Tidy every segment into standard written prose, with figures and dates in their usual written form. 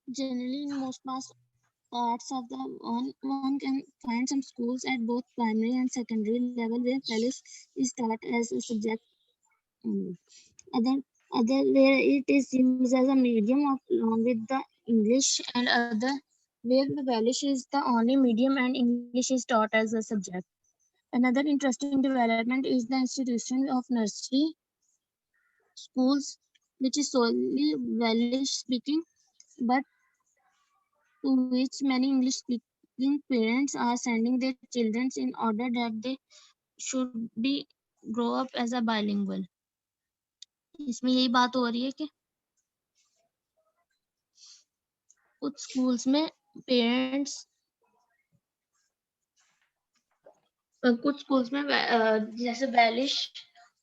Generally, in most parts of the one can find some schools at both primary and secondary level where Welsh is taught as a subject only. Other where it is used as a medium of along with the English, and other where the Welsh is the only medium and English is taught as a subject. Another interesting development is the institution of nursery schools, which is solely Welsh speaking, but to which many English speaking parents are sending their children in order that they should be grow up as a bilingual. इसमें यही बात हो रही है कि कुछ schools में parents कुछ स्कूल्स में जैसे वेलिश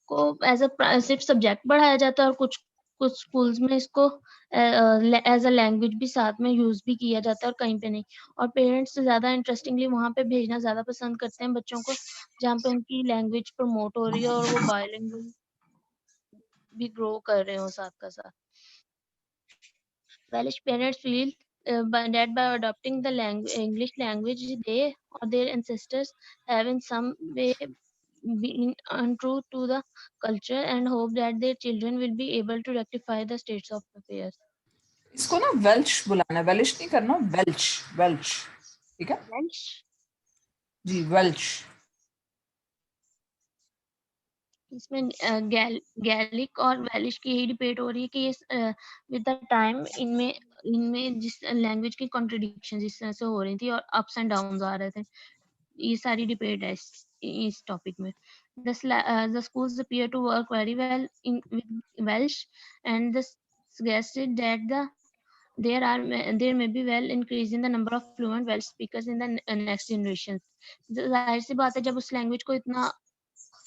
को एज अ सिर्फ सब्जेक्ट पढ़ाया जाता है और कुछ कुछ स्कूल्स में इसको एज अ लैंग्वेज भी साथ में यूज भी किया जाता है और कहीं पे नहीं। और पेरेंट्स ज्यादा इंटरेस्टिंगली वहां पे भेजना ज्यादा पसंद करते हैं बच्चों को जहाँ पे उनकी लैंग्वेज प्रमोट हो रही है और वो बायलिंगुअल भी ग्रो कर रहे हो साथ का साथ। Welsh parents feel that by adopting the English language, they or their ancestors have in some way been untrue to the culture and hope that their children will be able to rectify the states of affairs. इसको ना Welsh बुलाना, वेलिश नहीं करना, Welsh Welsh, ठीक है Welsh जी, Welsh. इसमें gallic और वेलिश की यही डिबेट हो रही है कि ये विद द टाइम इनमें इनमें जिस लैंग्वेज की कॉन्ट्रडिक्शन जिस तरह से हो रही थी और अप्स एंड डाउन्स आ रहे थे, ये सारी डिबेट है इस टॉपिक में। The schools appear to work very well with Welsh, and this suggested that there may be well increase in the number of fluent Welsh speakers in the next generations. जाहिर सी बात है, जब उस language को इतना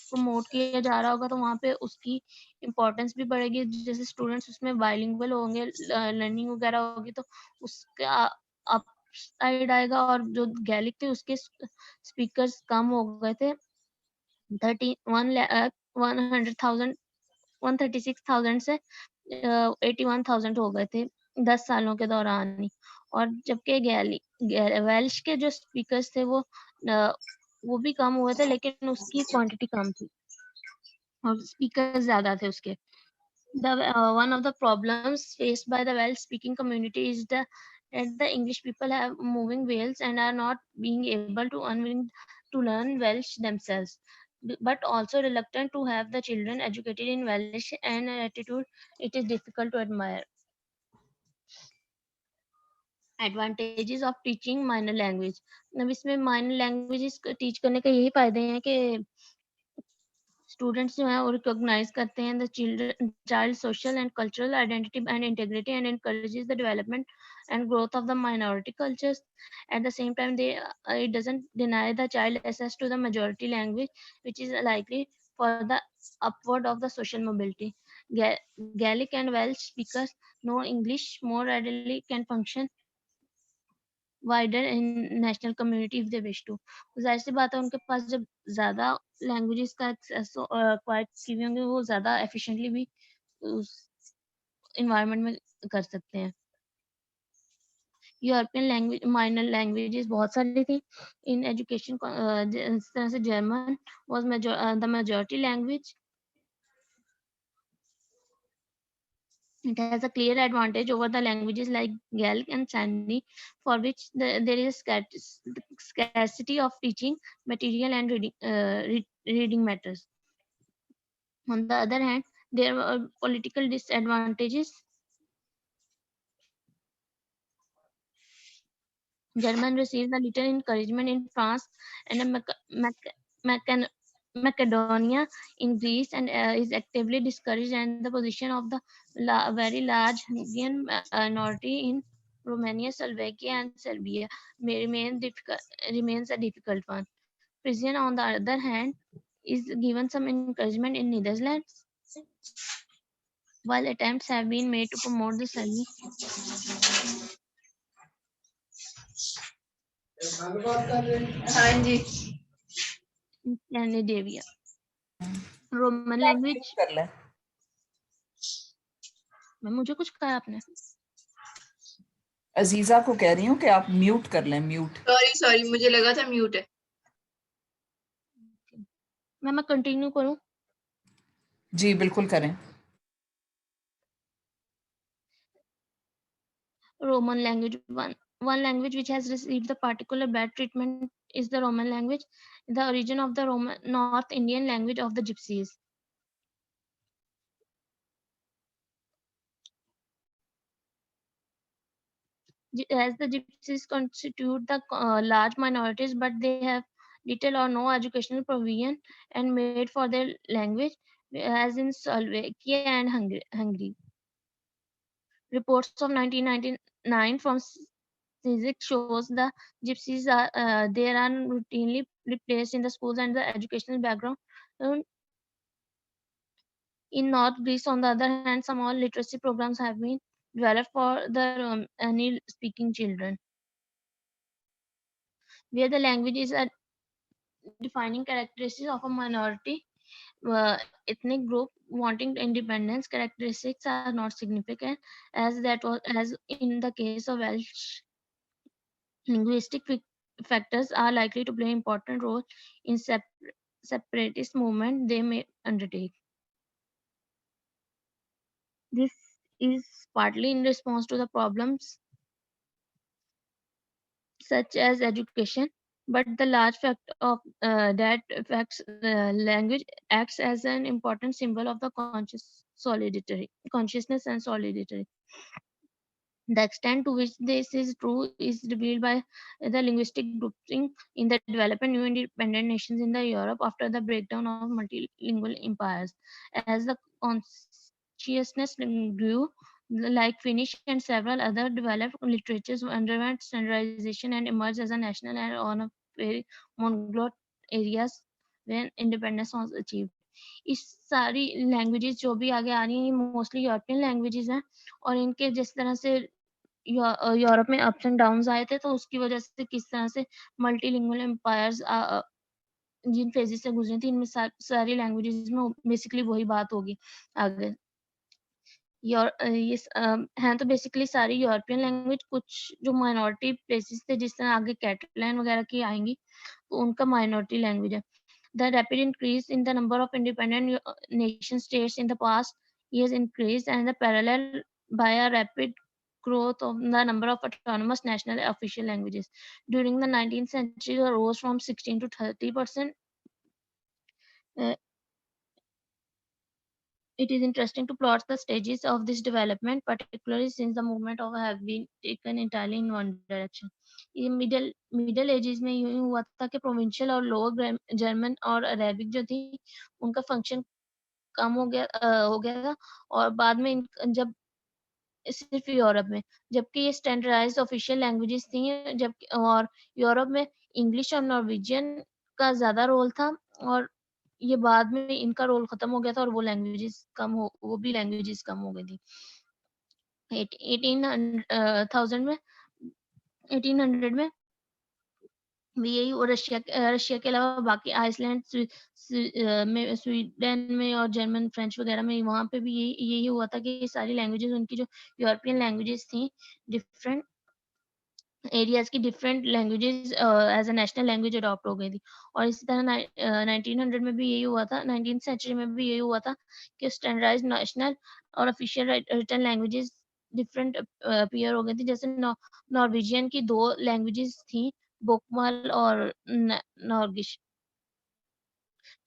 promote किया जा रहा होगा तो वहाँ पे उसकी इम्पोर्टेंस भी बढ़ेगी। जैसे स्टूडेंट्स उसमें बाइलिंगुअल होंगे, लर्निंग वगैरह होगी तो उसका अप साइड आएगा। और जो गैलिक थे उसके स्पीकर्स कम हो गए थे, 136,000 से 81,000 हो गए थे 10 सालों के दौरान ही। और जबकि वेल्श के जो स्पीकर्स थे वो भी कम हुए थे, लेकिन उसकी क्वांटिटी कम थी और स्पीकर ज्यादा थे उसके। One of the problems faced by the Welsh-speaking community is that the English people have moving Wales and are not being able to unwilling to learn Welsh themselves, but also reluctant to have the children educated in Welsh, and an attitude it is difficult to admire. Advantages of teaching minor language. अब इसमें minor languages teach करने के यही फायदे हैं कि students जो हैं वो रिकॉग्नाइज करते हैं the child social and cultural identity and integrity and encourages the development and growth of the minority cultures. At the same time, it doesn't deny the child access to the majority language, which is likely for the upward of the social mobility. Gaelic and Welsh speakers know English more readily can function wider in national community if they wish to. जाहिर सी बात है, उनके पास जब ज्यादा languages का access acquire की हुई होंगे, वो ज्यादा एफिशिएंटली भी उस इन्वायरमेंट में कर सकते हैं। यूरोपियन लैंग्वेज माइनर लैंग्वेजेस बहुत सारी थी इन एजुकेशन। इस तरह से German was the majority language. It has a clear advantage over the languages like Gaelic and Sami, for which there is scarcity of teaching material and reading matters. On the other hand, there are political disadvantages. German receives a little encouragement in France and Macedonia in Greece, and is actively discouraged, and the position of the very large Hungarian minority in Romania, Slovakia, and Serbia remains a difficult one. Frisian, on the other hand, is given some encouragement in Netherlands, while attempts have been made to promote the Sami. हाँ जी, Scandinavia. Roman language कर ले। में मुझे कुछ कहा आपने? अजीजा को कह रही हूँ कि आप म्यूट कर लें, म्यूट। सॉरी मुझे लगा था म्यूट है। मैं कंटिन्यू करूं? जी बिल्कुल करें। Roman language. One language which has received the particular bad treatment is the Roman language, the origin of the Roman North Indian language of the Gypsies. As the Gypsies constitute the large minorities, but they have little or no educational provision and made for their language, as in Slovakia and Hungary. Reports of 1999 from CISIC shows the Gypsies are there are routinely replaced in the schools and the educational background. In North Greece, on the other hand, some all literacy programs have been developed for the Tamil-speaking children, where the language is a defining characteristic of a minority ethnic group wanting independence. Characteristics are not significant, as that was as in the case of Welsh. Linguistic factors are likely to play an important role in separatist movement they may undertake. This is partly in response to the problems such as education, but the large fact of that affects language acts as an important symbol of the consciousness and solidarity. The extent to which this is true is revealed by the linguistic grouping in the developed new independent nations in the Europe after the breakdown of multilingual empires. As the consciousness grew, like Finnish and several other developed literatures underwent standardization and emerged as a national and on a very monoglot areas when independence was achieved. इस सारी languages जो भी आगे आ रही हैं ये mostly European languages हैं और इनके जिस तरह से यूरोप में अप्स एंड डाउन्स आए थे तो उसकी वजह से किस तरह से मल्टीलिंगुअल एम्पायर्स जिन फेजेस से गुजरी थी इनमें सारी लैंग्वेजेस में बेसिकली वही बात होगी आगे। ये हैं तो बेसिकली सारी यूरोपियन लैंग्वेज, कुछ जो माइनॉरिटी प्लेसेस थे जिस तरह आगे कैटलान वगैरह की आएंगी तो उनका माइनॉरिटी लैंग्वेज है। The rapid increase in the number of independent nation states in the past years increased and the parallel by a rapid growth of the number of autonomous national official languages. During the 19th century, it rose from 16 to 30%. Uh, it is interesting to plot the stages of this development, particularly since the movement of have been taken entirely in one direction. ये middle edges में यूं हुआ था कि provincial और lower German और Arabic जो थी उनका फंक्शन कम हो गया था और बाद में जब सिर्फ यूरोप में, जबकि ये स्टैंडर्डाइज्ड ऑफिशियल लैंग्वेजेस थी जबकि और यूरोप में इंग्लिश और नॉर्वेजियन का ज़्यादा रोल था और ये बाद में इनका रोल खत्म हो गया था और वो भी लैंग्वेजेस कम हो गई थी। 1800 में भी यही और रशिया के अलावा बाकी आइसलैंड में स्वीडन में और जर्मन फ्रेंच वगैरह में वहाँ पे भी यही हुआ था कि ये सारी लैंग्वेजेस उनकी जो यूरोपियन लैंग्वेजेस थी डिफरेंट एरियाज की different languages as a national language adopt हो गई थी और इसी तरह 1900 में भी यही हुआ था, 19th सेंचुरी में भी यही हुआ था कि स्टैंडर्डाइज्ड नेशनल और official written languages different appear हो गई थी। जैसे नॉर्वेजियन की 2 लैंग्वेजेस थी, बोकमल और नॉर्गिश।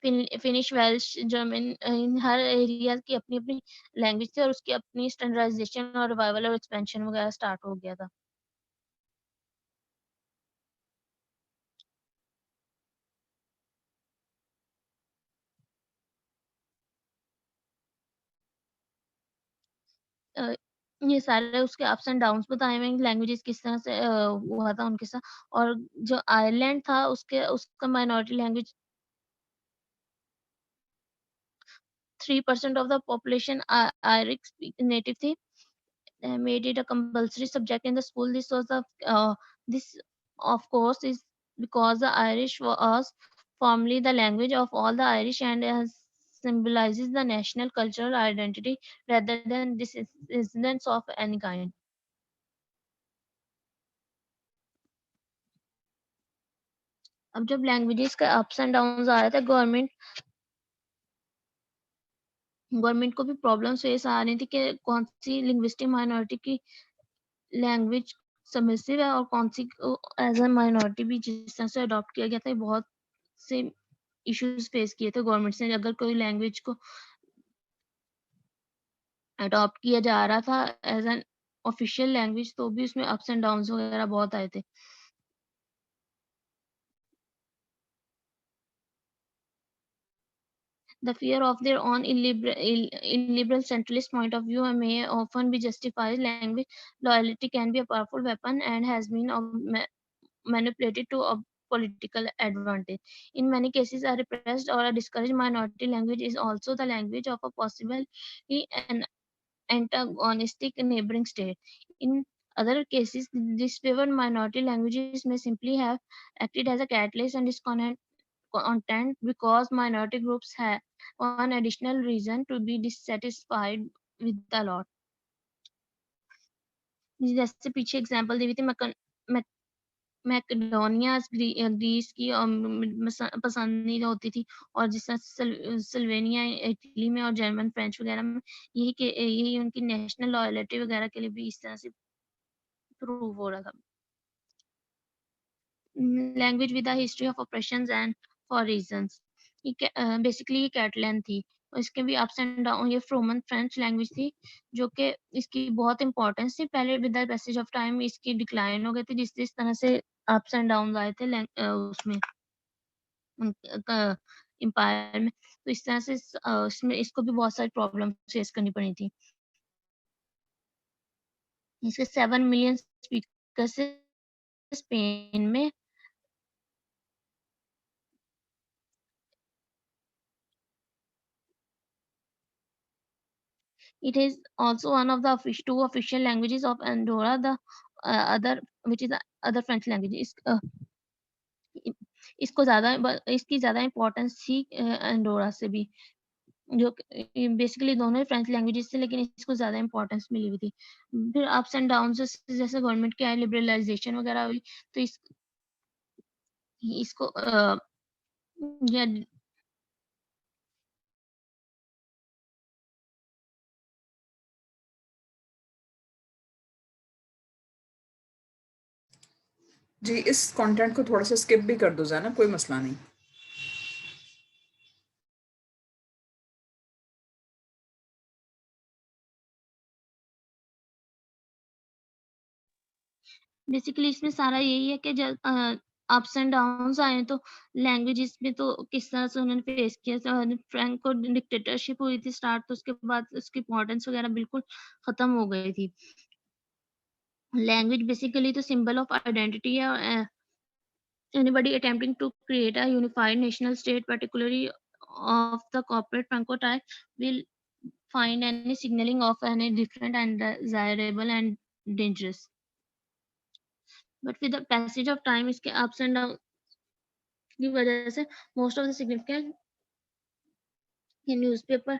फिनिश, वेल्श, जर्मन इन हर एरिया की अपनी-अपनी लैंग्वेज थी और उसकी अपनी स्टैंडर्डाइजेशन और रिवाइवल और एक्सपेंशन वगैरह स्टार्ट हो गया था। अ, ये सारे उसके अप्स एंड डाउन्स बताए हुए हैं, लैंग्वेजेस किस तरह से हुआ था उनके साथ और जो आयरलैंड था उसका minority language 3% of the population Irish native थी। Made it a compulsory subject in the school. This of course is because the Irish was formerly the language of all the Irish and symbolizes the national cultural identity rather than dissidence of any kind. अब जब languages का ups and downs आ रहा था, government को भी problems face आ रही थी कि कौन सी लिंग्विस्टिक माइनॉरिटी की लैंग्वेज सबमिसिव है और कौन सी एज अ माइनॉरिटी भी जिस तरह से अडॉप्ट किया गया था। बहुत से इश्यूज फेस किए थे गवर्नमेंट से, अगर कोई लैंग्वेज को अडॉप्ट किया जा रहा था एज एन ऑफिशियल लैंग्वेज, तो भी उसमें अप्स एंड डाउन्स वगैरह बहुत आए थे। The fear of their own illiberal centralist point of view may often be justified. Language loyalty can be a powerful weapon and has been manipulated to a political advantage. In many cases, a repressed or a discouraged minority language is also the language of a possibly an antagonistic neighboring state. In other cases, disfavored minority languages may simply have acted as a catalyst and disconnect content because minority groups have one additional reason to be dissatisfied with the lot. जैसे पीछे example दी हुई थी Macedonia Greece की पसंदीदा होती थी, और जिस तरह सिल्वेनिया इटली में और जर्मन फ्रेंच वगैरह में यही उनकी नेशनल लॉयल्टी वगैरह के लिए भी इस तरह से प्रूव हो रहा था। Language with the history of operations and for reasons, basically ये कैटलन थी, और इसके भी अप्स एंड डाउन। ये फ्रोमन फ्रेंच लैंग्वेज थी जो कि इसकी बहुत इंपॉर्टेंस थी। पहले with the passage of time इसकी डिक्लाइन हो गई थी, जिस जिस तरह से अप्स एंड डाउन आए थे उसमें एम्पायर में, तो इस तरह से इसमें इसको भी बहुत सारी प्रॉब्लम फेस करनी पड़ी थी। इसके 7 मिलियन स्पीकर से स्पेन में it is also one of the two official languages of Andorra, the other which is the other French language. इसको ज्यादा इसकी ज्यादा इम्पोर्टेंस थी एंडोरा से भी, जो बेसिकली दोनों ही फ्रेंच लैंग्वेजेस थे, लेकिन इसको ज्यादा इम्पोर्टेंस मिली हुई थी। फिर अप्स एंड डाउन जैसे गवर्नमेंट की लिबरलाइजेशन वगैरह हुई, तो इसको या जी इस कंटेंट को थोड़ा सा स्किप भी कर दो जाना, कोई मसला नहीं। बेसिकली इसमें सारा यही है कि जब अप्स एंड डाउन्स आए तो लैंग्वेजेस में तो किस तरह से उन्होंने फेस किया था। फ्रैंको डिक्टेटरशिप हुई थी स्टार्ट, तो उसके बाद उसकी इम्पोर्टेंस वगैरह बिल्कुल खत्म हो गई थी। लैंग्वेज बेसिकली तो सिंबल ऑफ आइडेंटिटी है। Anybody attempting to create a unified national state, particularly of the corporate Franco type, will find any signaling of any different and desirable and dangerous. But with the passage of time, इसके ups and downs की वजह से most of the significant newspaper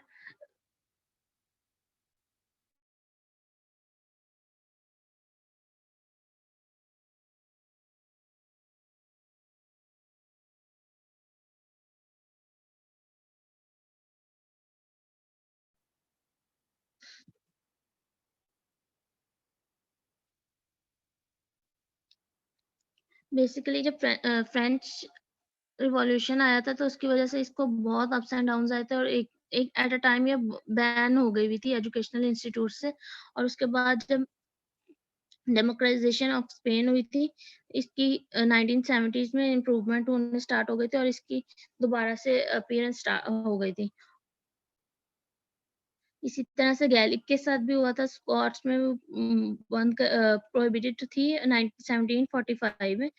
basically जब French revolution आया था, तो उसकी वजह से इसको बहुत अप्स एंड डाउन्स आए थे, और एक एक एट अ टाइम ये बैन हो गई हुई थी एजुकेशनल इंस्टीट्यूट से। और उसके बाद जब डेमोक्राइजेशन ऑफ स्पेन हुई थी, इसकी 1970s में इम्प्रूवमेंट होने स्टार्ट हो गई थी, और इसकी दोबारा से अपीयरेंस हो गई थी। इसी तरह से गैलिक के साथ भी हुआ था। स्कॉट्स में बंद प्रोहिबिटेड थी 1745 में,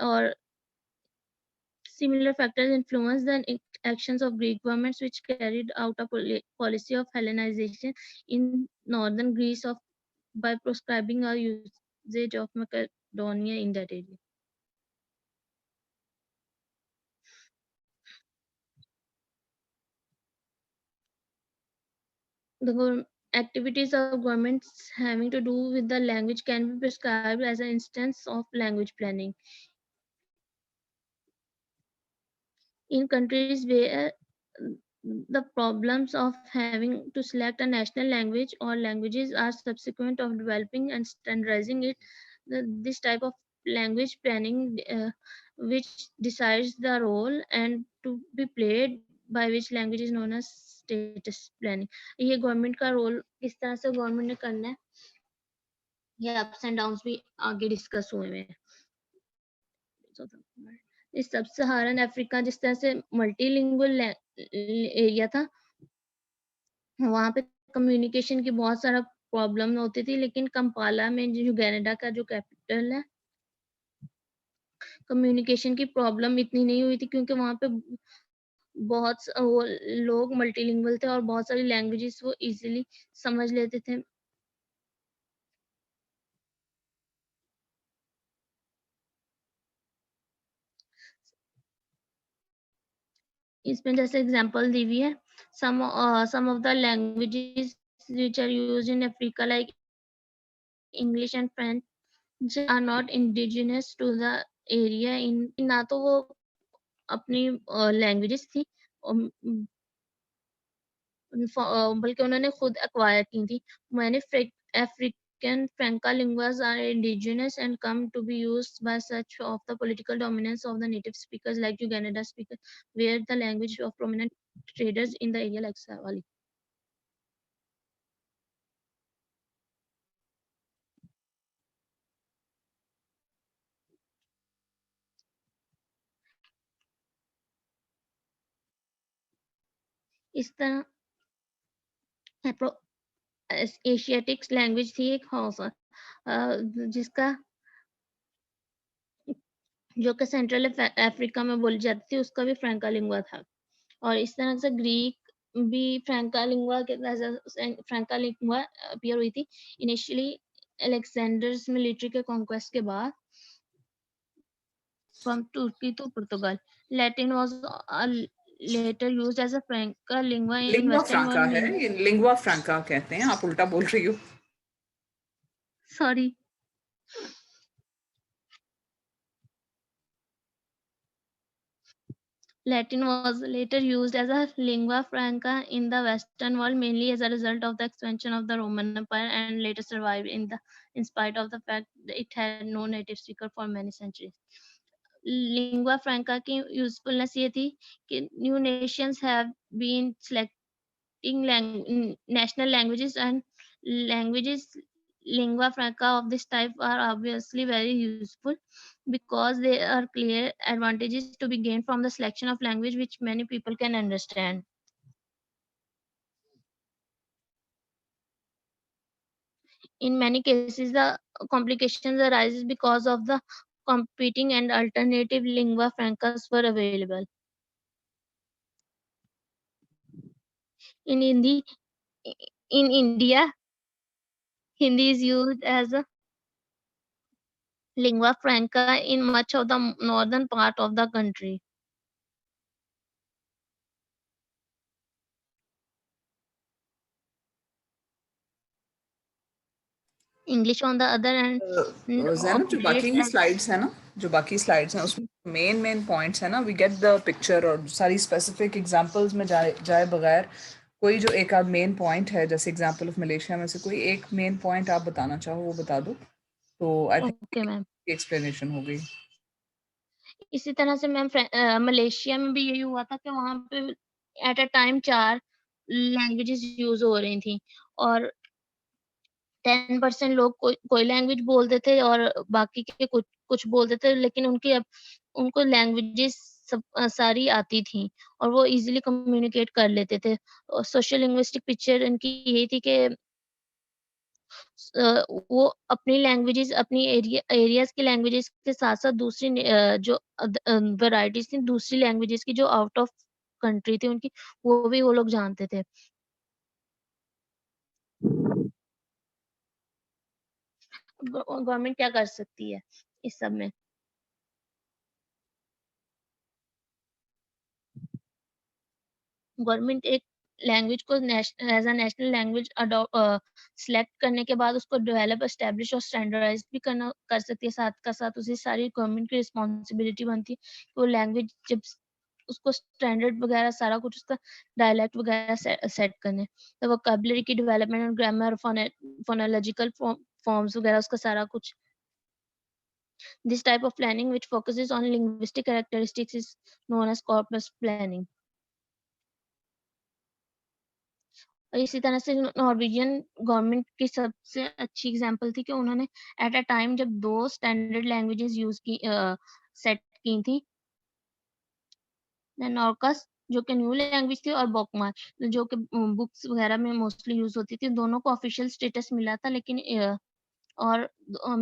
और similar factors influenced the actions of Greek governments, which carried out a policy of Hellenization in northern Greece by proscribing a usage of Macedonia in that area. The activities of governments having to do with the language can be prescribed as an instance of language planning. in countries where the problems of having to select a national language or languages are subsequent of developing and standardizing it, this type of language planning which decides the role and to be played by which language is known as status planning. ये government का role किस तरह से government ने करना है, ये ups and downs भी आगे डिस्कस हुए हैं। इस सब सहारन अफ्रीका जिस तरह से मल्टीलिंगुअल एरिया था, वहाँ पे कम्युनिकेशन की बहुत सारा प्रॉब्लम होती थी, लेकिन कंपाला में जो कनाडा का जो कैपिटल है, कम्युनिकेशन की प्रॉब्लम इतनी नहीं हुई थी क्योंकि वहाँ पे बहुत वो लोग मल्टीलिंगुअल थे और बहुत सारी लैंग्वेजेस वो इजीली समझ लेते थे। इसमें जैसे एग्जांपल दी हुई है, some of the languages which are used in Africa like English and French are not indigenous to the area in ना तो वो अपनी लैंग्वेजेस थी बल्कि उन्होंने खुद एक्वायर की थी। Many African Franca linguas are indigenous and come to be used by such of the political dominance of the native speakers like Uganda speakers, where the language of prominent traders in the area like Savali. इस तरह एशियाटिक्स language थी एक Hausa जिसका जो कि central Africa में बोली जाती थी, उसका भी फ्रैंका लिंगुआ था। और इस तरह से ग्रीक भी फ्रैंका लिंगुआ के फ्रैंका लिंगुआ अपीयर हुई थी इनिशियली अलेक्जेंडर्स मिलिट्री के कॉन्क्वेस्ट के बाद from Turkey to Portugal. Latin was later used as a franca lingua in lingua western franca world है, mainly. ये लिंगुआ फ्रैंका कहते हैं, आप उल्टा बोल रही हो। Sorry. Latin was later used as a lingua franca in the Western world, mainly as a result of the expansion of the Roman Empire, and later survived in spite of the fact that it had no native speaker for many centuries. Lingua franca की usefulness ये थी कि new nations have been selecting national languages, and languages lingua franca of this type are obviously very useful because there are clear advantages to be gained from the selection of language which many people can understand. In many cases, the complications arises because of the competing and alternative lingua francas were available. In India, Hindi is used as a lingua franca in much of the northern part of the country. English on the other hand Zainab जो बाकी operates as slides है ना, जो बाकी slides हैं उसमें main points है ना, वी गेट द पिक्चर, और सारी स्पेसिफिक एग्जांपल्स में जाए बगैर कोई जो एक आध मेन पॉइंट है, जैसे एग्जांपल ऑफ मलेशिया में से कोई एक मेन पॉइंट आप बताना चाहो वो बता दो, तो I think okay ma'am. Explanation हो गई। इसी तरह से मैम मलेशिया में भी यही हुआ था कि वहाँ पे at a time 4 languages use हो रही थी और 10% लोग कोई लैंग्वेज बोलते थे और बाकी के कुछ बोलते थे, लेकिन उनको लैंग्वेजेस सारी आती थी और वो इजीली कम्युनिकेट कर लेते थे। और सोशल लिंग्विस्टिक पिक्चर इनकी यही थी कि वो अपनी लैंग्वेजेस अपनी एरियाज की लैंग्वेजेस के साथ-साथ दूसरी जो वैराइटीज थी दूसरी लैंग्वेजेस की जो आउट ऑफ कंट्री थी उनकी, वो भी वो लोग जानते थे। गवर्नमेंट क्या कर सकती है इस सब में? गवर्नमेंट एक लैंग्वेज को as a national language select करने के बाद उसको डेवलप, एस्टेब्लिश और स्टैंडर्डाइज़ भी कर सकती है। साथ का साथ उसे सारी गवर्नमेंट की रिस्पॉन्सिबिलिटी बनती है कि वो लैंग्वेज जब उसको स्टैंडर्ड वगैरह सारा कुछ उसका डायलेक्ट वगैरह सेट करने, तो वोकैबुलरी की डेवलपमेंट और ग्रामर फोनोलॉजिकल फॉर्म्स वगैरह उसका सारा कुछ। This type of planning, which focuses on linguistic characteristics, is known as corpus planning. और इसी तरह से नॉर्वेजियन गवर्नमेंट की सबसे अच्छी एग्जांपल थी कि उन्होंने एट अ टाइम जब 2 स्टैंडर्ड लैंग्वेजेस यूज की सेट की थी, नॉर्कस जो कि न्यू लैंग्वेज थी और बोकमार जो कि बुक्स वगैरह में मोस्टली यूज होती थी, दोनों को ऑफिशियल स्टेटस मिला था, लेकिन और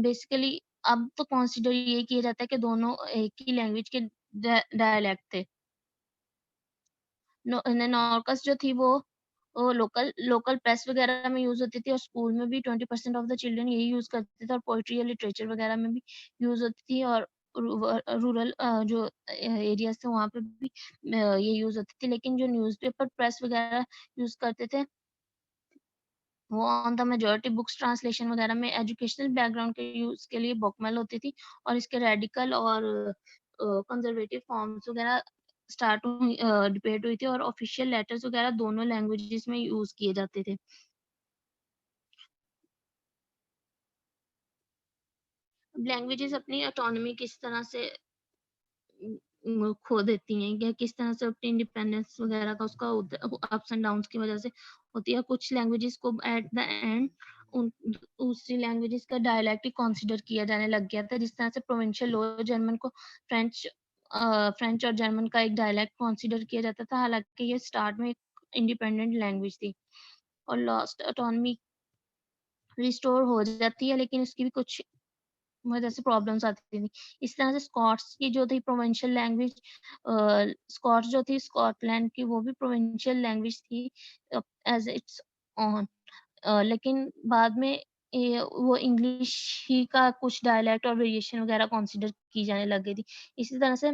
बेसिकली अब तो कंसीडर ये किया जाता है कि दोनों एक ही लैंग्वेज के डायलेक्ट थे। नॉर्कस जो थी वो लोकल लोकल प्रेस वगैरह में यूज होती थी और स्कूल में भी 20% ऑफ द चिल्ड्रन यही यूज करते थे और पोइट्री या लिटरेचर वगैरह में भी यूज होती थी और रूरल जो एरियाज थे वहाँ पे भी ये यूज होती थी, लेकिन जो न्यूज़पेपर प्रेस वगैरह यूज करते थे वो on the majority books translation वगैरह में एजुकेशनल बैकग्राउंड के यूज के लिए बुकमेल होती थी और इसके रेडिकल और कंजर्वेटिव फॉर्म्स वगैरह स्टार्ट हुई डिबेट हुई थी और ऑफिशियल लेटर्स वगैरह दोनों लैंग्वेजेस में यूज किए जाते थे। लैंग्वेजेस अपनी ऑटोनॉमी किस तरह से खो देती हैं या किस तरह से अपनी इंडिपेंडेंस वगैरह का उसका अप्स एंड डाउन्स की वजह से होती है। कुछ लैंग्वेजेस को एट द एंड उन दूसरी लैंग्वेजेस का डायलेक्ट ही कंसीडर किया जाने लग गया था, जिस तरह से प्रोविंशियल लो जर्मन को फ्रेंच फ्रेंच और जर्मन का एक डायलेक्ट कंसीडर किया जाता था, हालांकि ये स्टार्ट में एक इंडिपेंडेंट लैंग्वेज थी और लास्ट ऑटोनॉमी रिस्टोर हो जाती है, लेकिन उसकी भी कुछ वजह से प्रॉब्लम्स आती थी। इस तरह से स्कॉट्स की जो थी प्रोविंशियल लैंग्वेज स्कॉट्स जो थी स्कॉटलैंड की वो भी प्रोविंशियल लैंग्वेज थी एज इट्स ऑन, लेकिन बाद में वो इंग्लिश ही का कुछ डायलेक्ट और वेरिएशन वगैरह कंसीडर की जाने लग गई थी। इसी तरह से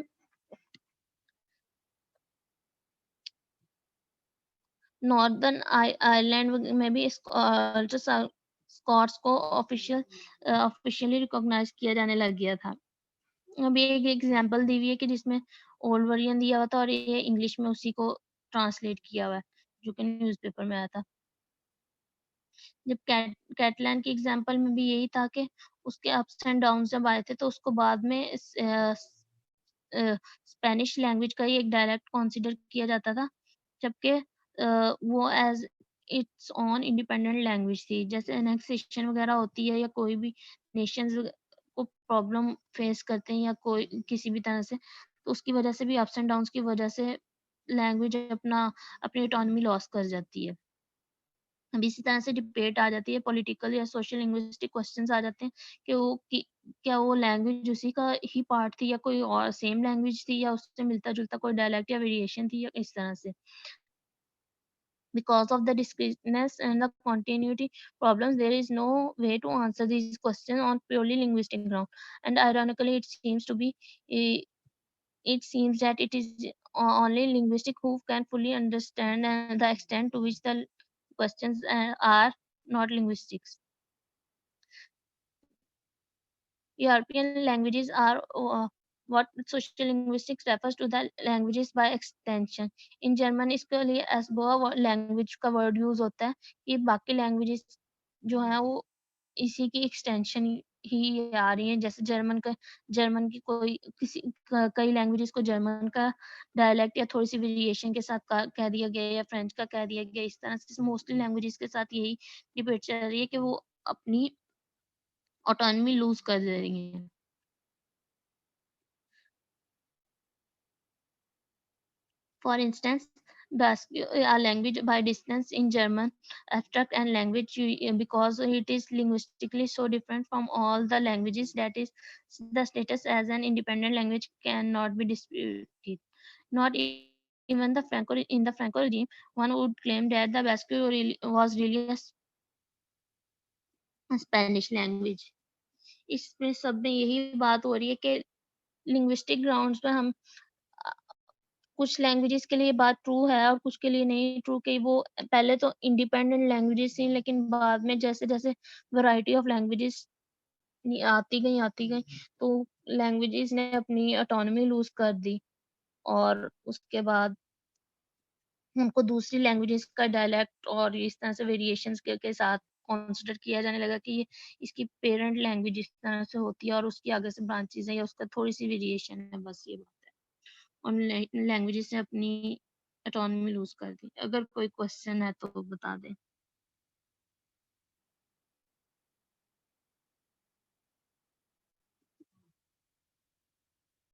नॉर्दर्न आयरलैंड में भी स्कॉट्स को ऑफिशियली रिकॉग्नाइज किया जाने लग गया था। अभी एक एग्जांपल दी हुई है कि जिसमें ओल्ड वर्जन दिया हुआ था और ये इंग्लिश में उसी को ट्रांसलेट किया हुआ है जो कि न्यूज़पेपर में आया था। जब कैटलान की एग्जांपल में भी यही था कि उसके अप्स एंड डाउन जब आए थे तो उसको बाद में स्पेनिश लैंग्वेज का ही एक डायलेक्ट कंसीडर किया जाता था, जबकि वो as its own independent language थी। जैसे एनेक्सेशन वगैरह होती है या कोई भी नेशंस को प्रॉब्लम फेस करते हैं या कोई किसी भी तरह से, तो उसकी वजह से भी अप्स एंड डाउन्स की वजह से लैंग्वेज अपनी ऑटोनॉमी लॉस कर जाती है। अब इसी तरह से डिबेट आ जाती है, पॉलिटिकल या सोशल लिंग्विस्टिक क्वेश्चंस आ जाते हैं कि क्या वो लैंग्वेज उसी का ही पार्ट थी या कोई और सेम लैंग्वेज थी या उससे मिलता-जुलता कोई डायलेक्ट या वेरिएशन थी या इस तरह से। Because of the discreteness and the continuity problems, there is no way to answer these questions on purely linguistic ground. And ironically, eh, it seems that it is only linguistic who can fully understand the extent to which the questions are not linguistics. European languages are what social linguistics refers to the languages by extension. In German इसके लिए as language का word use होता है कि बाकी languages जो है वो इसी की एक्सटेंशन ही आ रही हैं। जैसे जर्मन की कोई कई लैंग्वेजेस को जर्मन का डायलेक्ट या थोड़ी सी वेरिएशन के साथ कह दिया गया या फ्रेंच का कह दिया गया। इस तरह से मोस्टली लैंग्वेजेस के साथ यही डिबेट चल रही है कि वो अपनी ऑटोनॉमी लूज कर दे रही हैं। For instance, Basque, a language by distance in German, abstract and language because it is linguistically so different from all the languages that is the status as an independent language cannot be disputed. Not even in the Franco regime, one would claim that the Basque was really a Spanish language. इसमें सब में यही बात हो रही है कि linguistic grounds पे हम कुछ लैंग्वेजेस के लिए बात ट्रू है और कुछ के लिए नहीं ट्रू कि वो पहले तो इंडिपेंडेंट लैंग्वेजेस थी, लेकिन बाद में जैसे-जैसे वैरायटी ऑफ लैंग्वेजेस आती गई तो लैंग्वेजेस ने अपनी ऑटोनॉमी लूज़ कर दी। और उसके बाद उनको दूसरी लैंग्वेजेस का डायलेक्ट और इस तरह से वेरिएशंस के साथ कंसीडर किया जाने लगा कि ये इसकी पेरेंट लैंग्वेज इस तरह से होती है और उसकी आगे से ब्रांचेस है या उसका थोड़ी-सी वेरिएशन है, बस ये बात है। और लैंग्वेजेस ने अपनी ऑटोनॉमी लूज़ कर दी। अगर कोई क्वेश्चन है तो बता दें।